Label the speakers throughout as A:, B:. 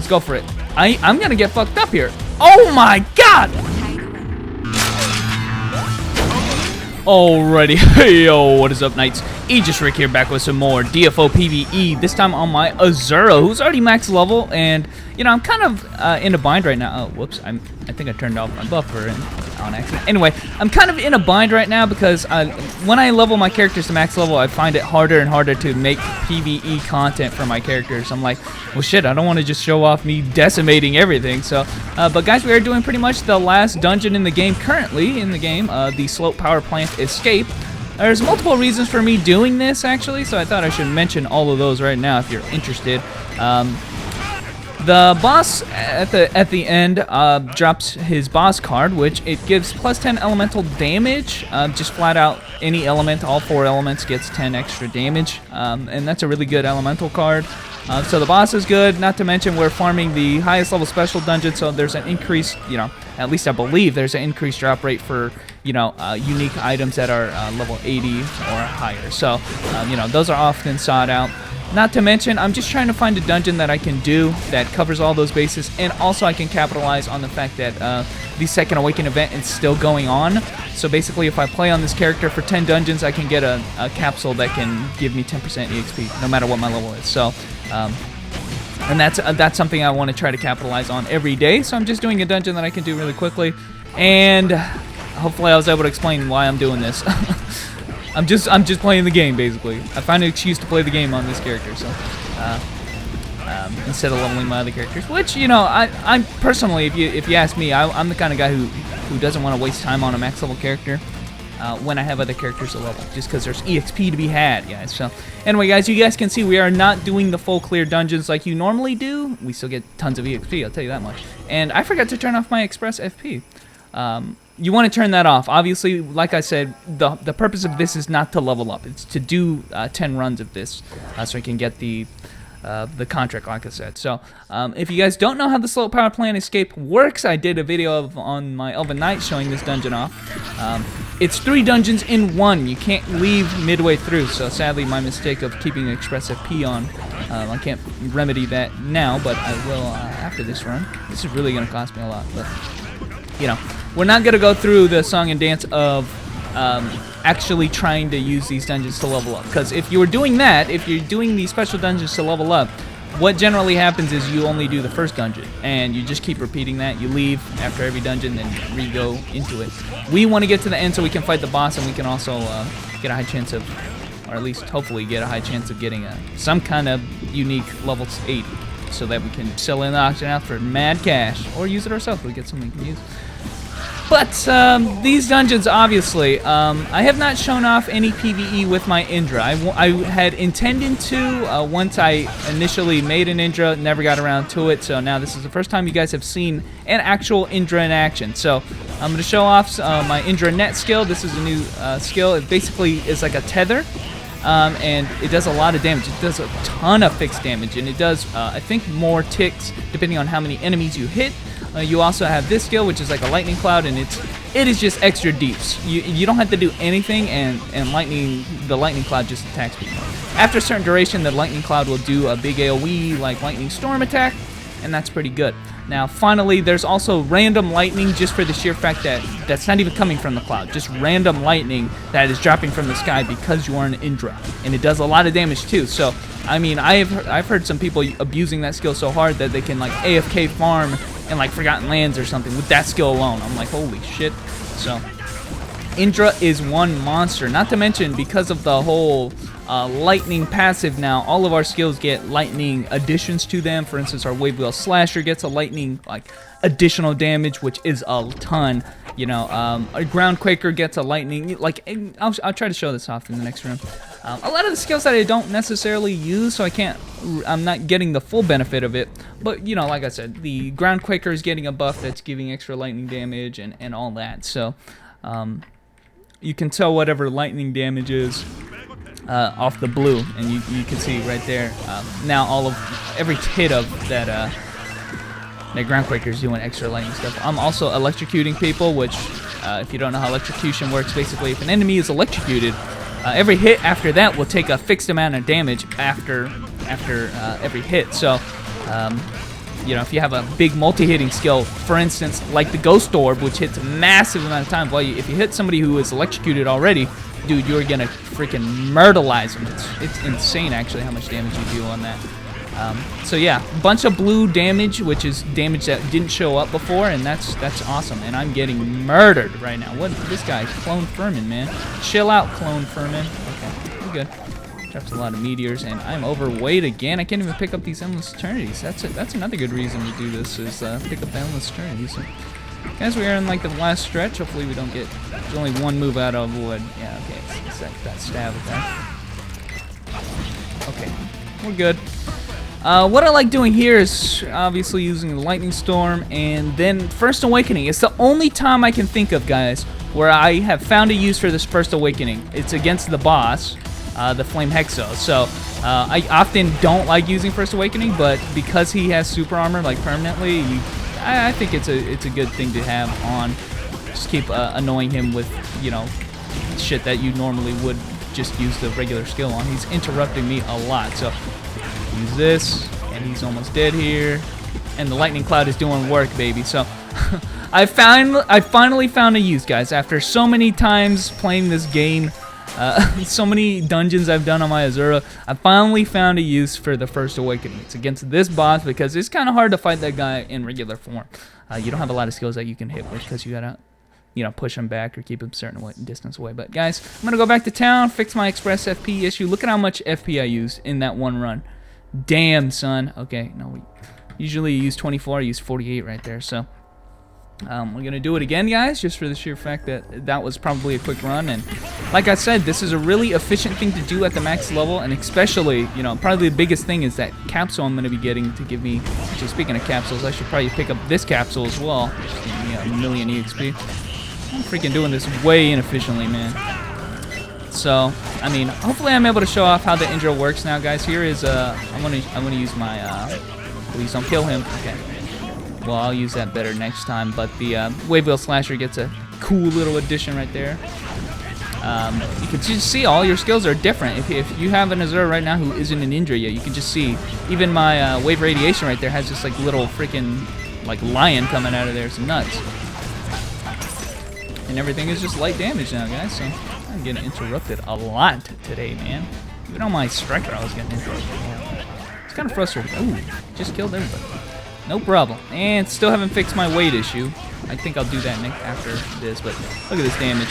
A: Let's go for it. I'm gonna get fucked up here. Oh my god! Alrighty, hey yo, what is up, Knights? Aegis Rick here, back with some more DFO PvE, this time on my Asura, who's already max level, and, you know, I'm kind of in a bind right now. Oh, whoops, I think I turned off my buffer on accident. Anyway, I'm kind of in a bind right now because when I level my characters to max level, I find it harder and harder to make PvE content for my characters. I'm like, well shit, I don't want to just show off me decimating everything, so, but guys, we are doing pretty much the last dungeon in the game, currently in the game, the Slope Power Plant Escape. There's multiple reasons for me doing this, actually, so I thought I should mention all of those right now if you're interested. The boss at the end drops his boss card, which it gives plus 10 elemental damage. Just flat out, any element, all 4 elements gets 10 extra damage, and that's a really good elemental card. So the boss is good, not to mention we're farming the highest level special dungeon, so there's an increase, you know, at least I believe there's an increased drop rate for, you know, unique items that are level 80 or higher. So, you know, those are often sought out. Not to mention, I'm just trying to find a dungeon that I can do that covers all those bases, and also I can capitalize on the fact that the Second Awaken event is still going on. So basically, if I play on this character for 10 dungeons, I can get a capsule that can give me 10% EXP, no matter what my level is. So, and that's something I want to try to capitalize on every day. So I'm just doing a dungeon that I can do really quickly, and hopefully I was able to explain why I'm doing this. I'm just playing the game, basically. I find an excuse to play the game on this character, so instead of leveling my other characters, which, you know, I'm personally, if you ask me, I'm the kind of guy who doesn't want to waste time on a max level character when I have other characters to level, just because there's EXP to be had, guys. So anyway, guys, you guys can see we are not doing the full clear dungeons like you normally do. We still get tons of EXP, I'll tell you that much. And I forgot to turn off my Express FP. You want to turn that off. Obviously, like I said, the purpose of this is not to level up. It's to do 10 runs of this, so I can get the contract, like I said. So, if you guys don't know how the Slope Power Plant Escape works, I did a video on my Elven Knight showing this dungeon off. It's 3 dungeons in 1. You can't leave midway through, so sadly my mistake of keeping Express FP on, I can't remedy that now, but I will after this run. This is really going to cost me a lot, but, you know, we're not going to go through the song and dance of actually trying to use these dungeons to level up. Because if you were doing that, if you're doing these special dungeons to level up, what generally happens is you only do the first dungeon. And you just keep repeating that. You leave after every dungeon, then re-go into it. We want to get to the end so we can fight the boss, and we can also get a high chance of, or at least hopefully get a high chance of getting some kind of unique level 80. So that we can sell in the auction out for mad cash. Or use it ourselves. We get something we can use. But these dungeons, obviously, I have not shown off any PvE with my Indra. I had intended to once I initially made an Indra, never got around to it. So now this is the first time you guys have seen an actual Indra in action. So I'm going to show off my Indra net skill. This is a new skill. It basically is like a tether. And it does a lot of damage. It does a ton of fixed damage, and it does, I think, more ticks depending on how many enemies you hit. You also have this skill, which is like a lightning cloud, and it is just extra deeps. You don't have to do anything, and the lightning cloud just attacks people. After a certain duration, the lightning cloud will do a big AoE like lightning storm attack, and that's pretty good. Now, finally, there's also random lightning, just for the sheer fact that that's not even coming from the cloud. Just random lightning that is dropping from the sky because you are an Indra, and it does a lot of damage too. So, I mean, I've heard some people abusing that skill so hard that they can like AFK farm in like Forgotten Lands or something with that skill alone. I'm like, holy shit. So, Indra is one monster. Not to mention, because of the whole lightning passive now, all of our skills get lightning additions to them. For instance, our Wave Wheel Slasher gets a lightning like additional damage, which is a ton. You know, a Ground Quaker gets a lightning. Like, I'll try to show this off in the next room. A lot of the skills that I don't necessarily use, so I'm not getting the full benefit of it. But, you know, like I said, the Ground Quaker is getting a buff that's giving extra lightning damage and all that. So, you can tell whatever lightning damage is off the blue, and you can see right there. Now every hit of that Ground Quaker is doing extra lightning stuff. I'm also electrocuting people, which if you don't know how electrocution works, basically if an enemy is electrocuted, every hit after that will take a fixed amount of damage after every hit. So You know, if you have a big multi-hitting skill, for instance, like the Ghost Orb, which hits a massive amount of time. Well, if you hit somebody who is electrocuted already, dude, you're gonna freaking myrtleize them. It's insane, actually, how much damage you do on that. So yeah, a bunch of blue damage, which is damage that didn't show up before, and that's awesome. And I'm getting murdered right now. What this guy, Clone Furman, man? Chill out, Clone Furman. Okay, we're good. Drops a lot of meteors, and I'm overweight again. I can't even pick up these Endless Eternities. That's another good reason to do this, is pick up the Endless Eternities. So, guys, we are in like the last stretch. Hopefully we don't get, there's only one move out of wood. Yeah, okay, it's that stab attack. Okay, we're good. What I like doing here is obviously using the Lightning Storm and then First Awakening. It's the only time I can think of, guys, where I have found a use for this First Awakening. It's against the boss, the Flame Hexo. So I often don't like using First Awakening, but because he has super armor like permanently, I think it's a good thing to have on. Just keep annoying him with, you know, shit that you normally would just use the regular skill on. He's interrupting me a lot, so use this, and he's almost dead here, and the lightning cloud is doing work, baby. So I finally found a use, guys, after so many times playing this game, so many dungeons I've done on my Asura. I finally found a use for the First Awakening. It's against this boss because it's kind of hard to fight that guy in regular form. You don't have a lot of skills that you can hit with because you gotta, you know, push him back or keep him a certain distance away. But guys, I'm gonna go back to town, fix my Express FP issue. Look at how much FP I used in that one run. Damn, son. Okay, no, we usually use 24. I use 48 right there. So we're gonna do it again, guys, just for the sheer fact that that was probably a quick run. And like I said, this is a really efficient thing to do at the max level, and especially, you know, probably the biggest thing is that capsule I'm gonna be getting to give me. Actually, speaking of capsules, I should probably pick up this capsule as well. Just give me a million EXP. I'm freaking doing this way inefficiently, man. So, I mean, hopefully I'm able to show off how the Indra works now, guys. Here is, I'm gonna use my, please don't kill him. Okay. Well, I'll use that better next time, but the Wave Wheel Slasher gets a cool little addition right there. You can just see all your skills are different. If you have an Asura right now who isn't an Indra yet, you can just see, even my Wave Radiation right there has this like little freaking like lion coming out of there. Some nuts. And everything is just light damage now, guys, so I'm getting interrupted a lot today, man. Even on my striker, I was getting interrupted. It's kind of frustrating. Ooh, just killed everybody. No problem. And still haven't fixed my weight issue. I think I'll do that after this, but look at this damage.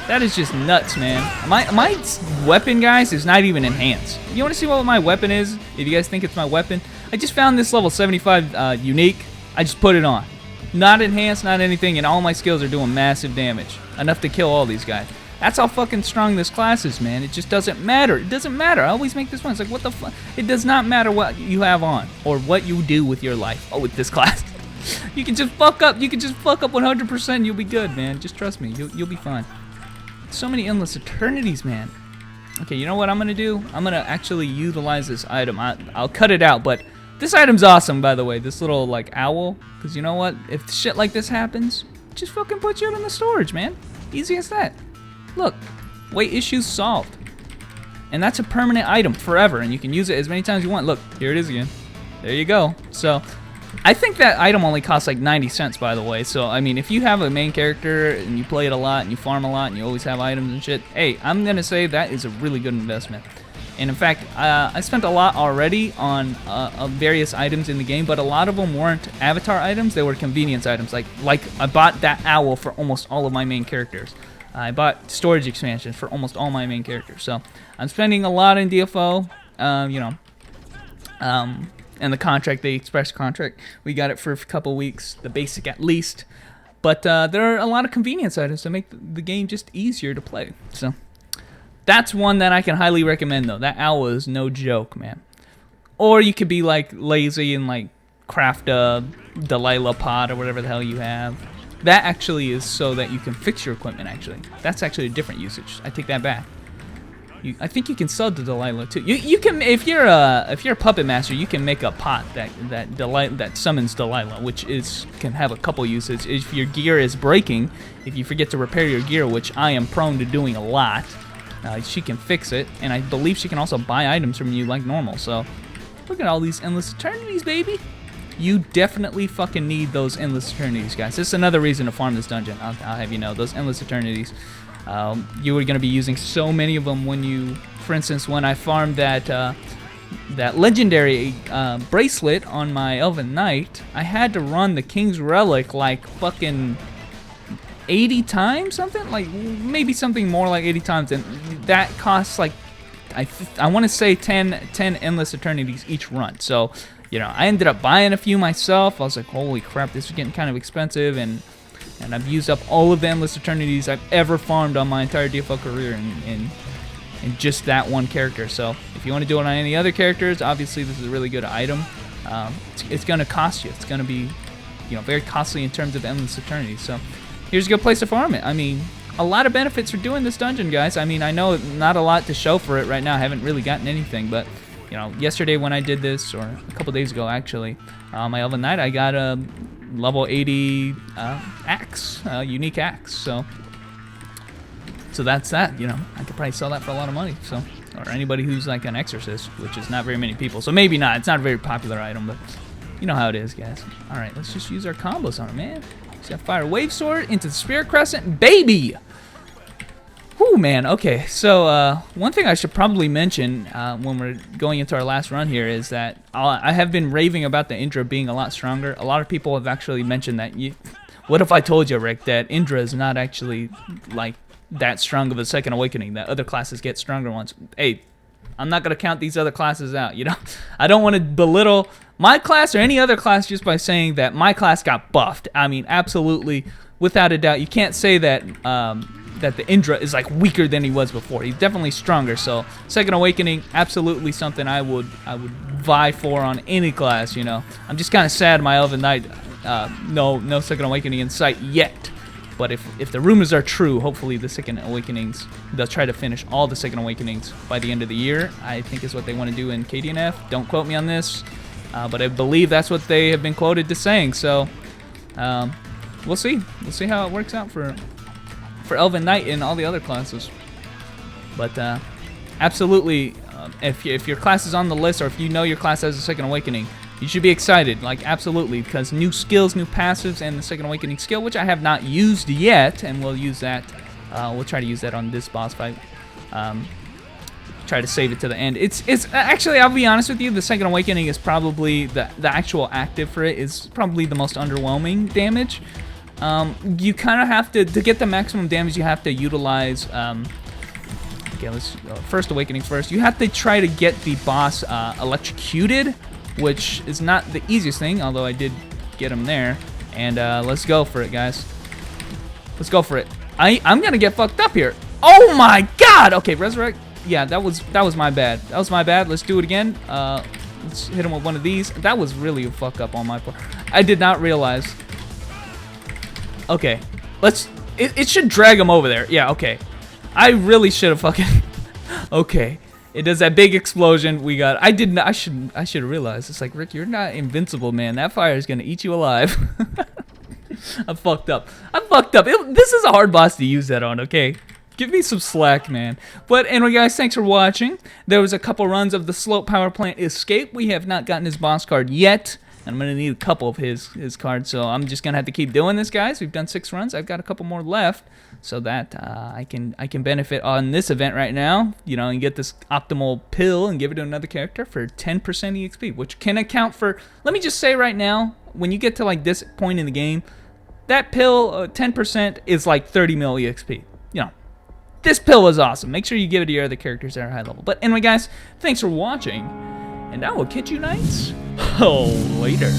A: That is just nuts, man. My weapon, guys, is not even enhanced. You want to see what my weapon is? If you guys think it's my weapon, I just found this level 75 unique. I just put it on. Not enhanced, not anything, and all my skills are doing massive damage. Enough to kill all these guys. That's how fucking strong this class is, man. It just doesn't matter. It doesn't matter. I always make this one. It's like, what the fuck? It does not matter what you have on or what you do with your life. Oh, with this class. You can just fuck up. You can just fuck up 100%. You'll be good, man. Just trust me. You'll be fine. So many Endless Eternities, man. Okay, you know what I'm going to do? I'm going to actually utilize this item. I'll cut it out, but this item's awesome, by the way. This little, like, owl. Because you know what? If shit like this happens, just fucking put you in the storage, man. Easy as that. Look. Weight issues solved. And that's a permanent item forever. And you can use it as many times as you want. Look, here it is again. There you go. So, I think that item only costs like 90 cents, by the way. So, I mean, if you have a main character and you play it a lot and you farm a lot and you always have items and shit, hey, I'm going to say that is a really good investment. And in fact, I spent a lot already on various items in the game, but a lot of them weren't avatar items. They were convenience items. Like I bought that owl for almost all of my main characters. I bought storage expansions for almost all my main characters. So I'm spending a lot in DFO, you know, and the contract, the express contract, we got it for a couple weeks, the basic at least. But there are a lot of convenience items to make the game just easier to play. So that's one that I can highly recommend, though. That owl is no joke, man. Or you could be like lazy and like craft a Delilah pod or whatever the hell you have. That actually is so that you can fix your equipment. Actually, that's actually a different usage. I take that back. I think you can sell the Delilah too. You can, if you're a puppet master, you can make a pot that summons Delilah, which can have a couple uses. If your gear is breaking, if you forget to repair your gear, which I am prone to doing a lot, she can fix it, and I believe she can also buy items from you like normal. So look at all these Endless Eternities, baby. you definitely fucking need those endless eternities, guys. This is another reason to farm this dungeon. I'll have you know, those endless eternities. You were going to be using so many of them when you, for instance, when I farmed that legendary bracelet on my Elven Knight, I had to run the King's Relic like fucking 80 times, something like maybe something more like 80 times, and that costs like I want to say 10 endless eternities each run. So, you know, I ended up buying a few myself. I was like, holy crap, this is getting kind of expensive, and I've used up all of the endless eternities I've ever farmed on my entire DFO career in just that one character. So if you want to do it on any other characters, obviously this is a really good item. It's going to cost you. It's going to be, you know, very costly in terms of endless eternities. So here's a good place to farm it. I mean, a lot of benefits for doing this dungeon, guys. I mean, I know not a lot to show for it right now. I haven't really gotten anything, but you know, yesterday when I did this, or a couple days ago actually, my Elven Knight, I got a level 80 axe, unique axe. So that's that. You know, I could probably sell that for a lot of money. So, or anybody who's like an exorcist, which is not very many people. So maybe not. It's not a very popular item, but you know how it is, guys. All right, let's just use our combos on it, man. So fire wave sword into the Spirit Crescent, baby. Whew, man. Okay, so one thing I should probably mention when we're going into our last run here is that I have been raving about the Indra being a lot stronger. A lot of people have actually mentioned that. What if I told you, Rick, that Indra is not actually like that strong of a second awakening, that other classes get stronger ones? Hey, I'm not going to count these other classes out, you know? I don't want to belittle my class or any other class just by saying that my class got buffed. I mean, absolutely, without a doubt. You can't say that that the Indra is like weaker than he was before. He's definitely stronger. So second awakening, absolutely something I would vie for on any class, you know? I'm just kind of sad my Elven Knight, no second awakening in sight yet. But if the rumors are true, hopefully the second awakenings, they'll try to finish all the second awakenings by the end of the year. I think is what they want to do in KDNF. Don't quote me on this, but I believe that's what they have been quoted to saying. So we'll see. We'll see how it works out for Elven Knight and all the other classes. But absolutely, if your class is on the list, or if you know your class has a second awakening, you should be excited, like absolutely, because new skills, new passives, and the second awakening skill, which I have not used yet, and we'll use that. We'll try to use that on this boss fight. Try to save it to the end. It's actually, I'll be honest with you, the second awakening is probably the actual active for it is probably the most underwhelming damage. You kind of have to get the maximum damage. You have to utilize. Okay, let's first awakening first. You have to try to get the boss electrocuted, which is not the easiest thing, although I did get him there. And let's go for it, guys. Let's go for it. I'm gonna get fucked up here. Oh my god! Okay, resurrect. Yeah, that was my bad. That was my bad. Let's do it again. Let's hit him with one of these. That was really a fuck up on my part. I did not realize. Okay, it should drag him over there. Yeah, okay. I really should have fucking. Okay. It does that big explosion. We got. I should have realized. It's like, Rick, you're not invincible, man. That fire is gonna eat you alive. I fucked up. This is a hard boss to use that on. Okay, give me some slack, man. But anyway, guys, thanks for watching. There was a couple runs of the Slope Power Plant Escape. We have not gotten his boss card yet. I'm gonna need a couple of his cards, so I'm just gonna have to keep doing this, guys. We've done 6 runs. I've got a couple more left, so that I can benefit on this event right now, you know, and get this optimal pill and give it to another character for 10% EXP, which can account for. Let me just say right now, when you get to like this point in the game, that pill 10% is like 30 mil EXP. You know, this pill is awesome. Make sure you give it to your other characters that are high level. But anyway, guys, thanks for watching. And I will catch you nights later.